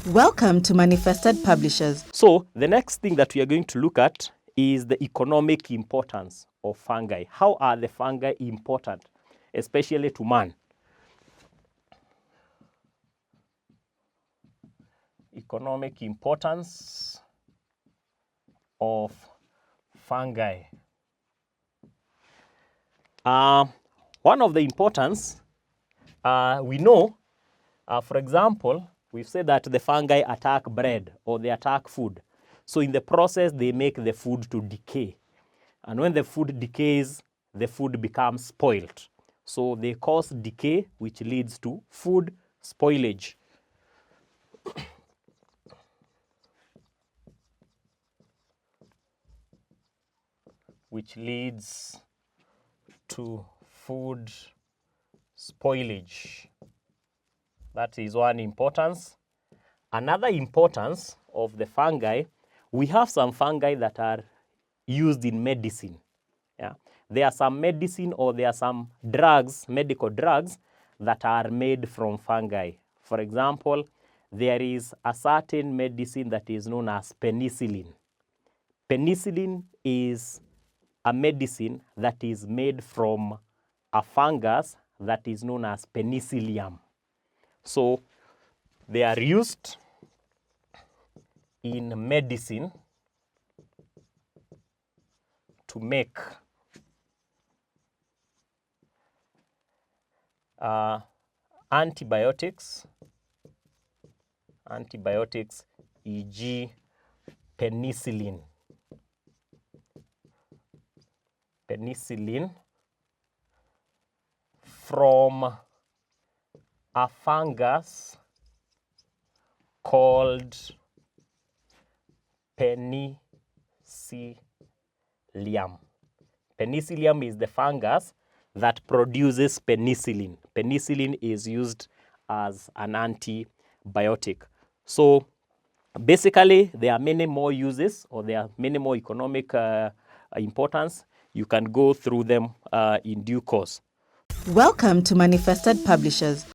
Welcome to Manifested Publishers. So the next thing that we are going to look at is the economic importance of fungi. How are the fungi important, especially to man? Economic importance of fungi. One of the importance, we know, for example, we've said that the fungi attack bread or they attack food. So in the process, they make the food to decay. And when the food decays, the food becomes spoiled. So they cause decay, which leads to food spoilage. Which leads to food spoilage. That is one importance. Another importance of the fungi, we have some fungi that are used in medicine. Yeah? There are some medicine or there are some drugs, medical drugs, that are made from fungi. For example, there is a certain medicine that is known as penicillin. Penicillin is a medicine that is made from a fungus that is known as Penicillium. So they are used in medicine to make antibiotics, e.g. penicillin. Penicillin from a fungus called Penicillium. Penicillium is the fungus that produces penicillin. Penicillin is used as an antibiotic. So basically, there are many more uses or there are many more economic importance. You can go through them in due course. Welcome to Manifested Publishers.